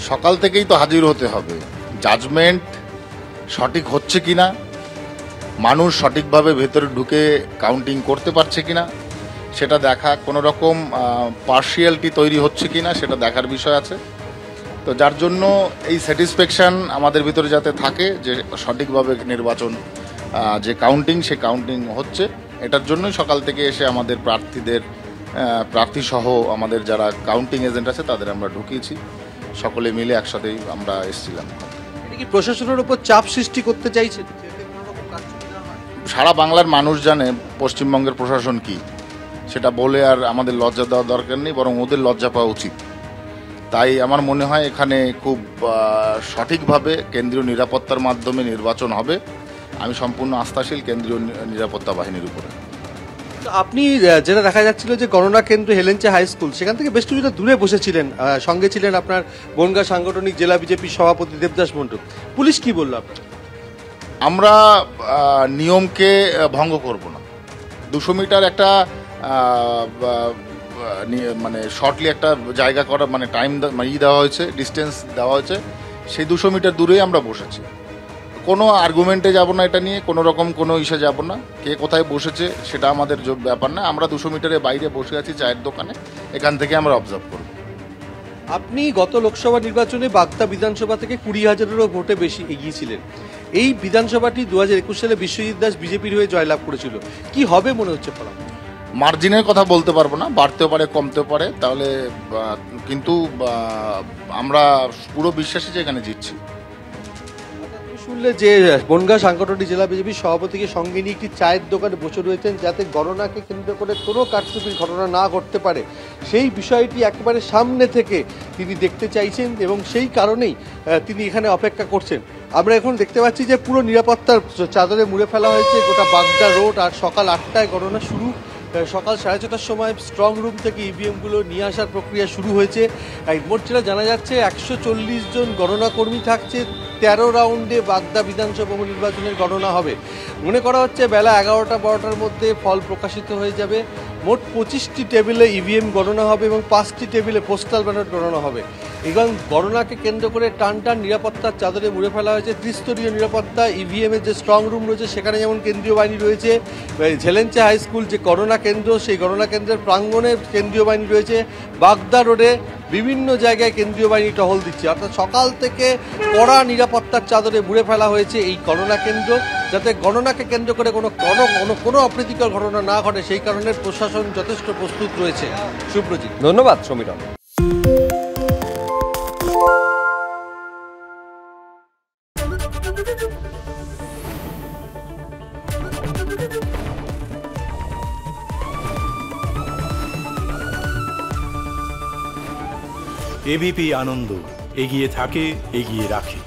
সকাল থেকেই তো হাজির হতে হবে। জাজমেন্ট সঠিক হচ্ছে কিনা, মানুষ সঠিকভাবে ভেতরে ঢুকে কাউন্টিং করতে পারছে কিনা সেটা দেখা, কোনো রকম পার্শিয়ালিটি তৈরি হচ্ছে কিনা সেটা দেখার বিষয় আছে। তো যার জন্য এই স্যাটিসফ্যাকশান আমাদের ভিতরে যাতে থাকে যে সঠিকভাবে নির্বাচন যে কাউন্টিং সে কাউন্টিং হচ্ছে, এটার জন্যই সকাল থেকে এসে আমাদের প্রার্থীসহ আমাদের যারা কাউন্টিং এজেন্ট আছে তাদের আমরা ঢুকিয়েছি, সকলে মিলে একসাথেই আমরা এসেছিলাম। এটা কি প্রশাসনের উপর চাপ সৃষ্টি করতে চাইছেন? সারা বাংলার মানুষ জানে পশ্চিমবঙ্গের প্রশাসন কি, সেটা বলে আর আমাদের লজ্জা দেওয়ার দরকার নেই, বরং ওদের লজ্জা পাওয়া উচিত। তাই আমার মনে হয় এখানে খুব সঠিকভাবে কেন্দ্রীয় নিরাপত্তার মাধ্যমে নির্বাচন হবে। আমি সম্পূর্ণ আস্থাশীল কেন্দ্রীয় নিরাপত্তা বাহিনীর উপরে। আপনি যেটা দেখা যাচ্ছিল যে গণনা কেন্দ্র হেলেঞ্চা হাই স্কুল, সেখান থেকে বেশ কিছুটা দূরে বসেছিলেন, সঙ্গে ছিলেন আপনার বনগাঁ সাংগঠনিক জেলা বিজেপির সভাপতি দেবদাস মণ্ডল। পুলিশ কি বলল আপনার? মানে আমরা নিয়মকে ভঙ্গ করব না। 200 মিটার একটা মানে শর্টলি একটা জায়গা করা, মানে টাইম দেওয়া হয়েছে, ডিস্টেন্স দেওয়া হয়েছে, সেই 200 মিটার দূরেই আমরা বসেছি। কোনো আর্গুমেন্টে যাব না, এটা নিয়ে কোনো রকম কোনো ইসে যাব না। কে কোথায় বসেছে সেটা আমাদের ব্যাপার না। আমরা 200 মিটারের বাইরে বসে আছি চায়ের দোকানে, এখান থেকে আমরা অবজার্ভ করব। আপনি গত লোকসভা নির্বাচনে বাগদা বিধানসভা থেকে 20,000-এরও ভোটে বেশি এগিয়েছিলেন। এই বিধানসভাটি 2021 সালে বিশ্বজিৎ দাস বিজেপির হয়ে জয়লাভ করেছিল। কি হবে মনে হচ্ছে ফলাফল? মার্জিনের কথা বলতে পারবো না, বাড়তেও পারে কমতেও পারে, তাহলে কিন্তু আমরা পুরো বিশ্বাসী যে এখানে জিতছি। শুনলে যে বনগাঁ সাংগঠনিক জেলা বিজেপির সভাপতিকে সঙ্গে নিয়ে একটি চায়ের দোকানে বসে রয়েছেন যাতে গণনাকে কেন্দ্র করে কোনো কারচুপির ঘটনা না ঘটতে পারে, সেই বিষয়টি একেবারে সামনে থেকে তিনি দেখতে চাইছেন এবং সেই কারণেই তিনি এখানে অপেক্ষা করছেন। আমরা এখন দেখতে পাচ্ছি যে পুরো নিরাপত্তার চাদরে মুড়ে ফেলা হয়েছে গোটা বাগদা রোড। আর সকাল 8টায় গণনা শুরু, সকাল 4:30টার সময় স্ট্রং রুম থেকে ইভিএমগুলো নিয়ে আসার প্রক্রিয়া শুরু হয়েছে। মোট যেটা জানা যাচ্ছে 140 জন গণনা কর্মী থাকছে। 13 রাউন্ডে বাগদা বিধানসভা উপনির্বাচনের গণনা হবে। মনে করা হচ্ছে বেলা 11টা-12টার মধ্যে ফল প্রকাশিত হয়ে যাবে। মোট 25টি টেবিলে ইভিএম গণনা হবে এবং 5টি টেবিলে পোস্টাল ব্যালট গণনা হবে। এবং গণনাকে কেন্দ্র করে টান নিরাপত্তার চাদরে মুড়ে ফেলা হয়েছে। ত্রিস্তরীয় নিরাপত্তা, ইভিএমের যে স্ট্রং রুম রয়েছে সেখানে যেমন কেন্দ্রীয় বাহিনী রয়েছে, ঝেলেঞ্চা হাই স্কুল যে গণনা কেন্দ্র সেই গণনা কেন্দ্রের প্রাঙ্গণে কেন্দ্রীয় বাহিনী রয়েছে। বাগদা রোডে বিভিন্ন জায়গায় কেন্দ্রীয় বাহিনী টহল দিচ্ছে। অর্থাৎ সকাল থেকে কড়া নিরাপত্তার চাদরে মুড়ে ফেলা হয়েছে এই গণনা কেন্দ্র, যাতে গণনাকে কেন্দ্র করে কোনো অপ্রীতিকর ঘটনা না ঘটে সেই কারণে প্রশাসন যথেষ্ট প্রস্তুত রয়েছে। সুব্রজিৎ, ধন্যবাদ সমীরণ। এবিপি আনন্দ, এগিয়ে থাকে, এগিয়ে রাখে।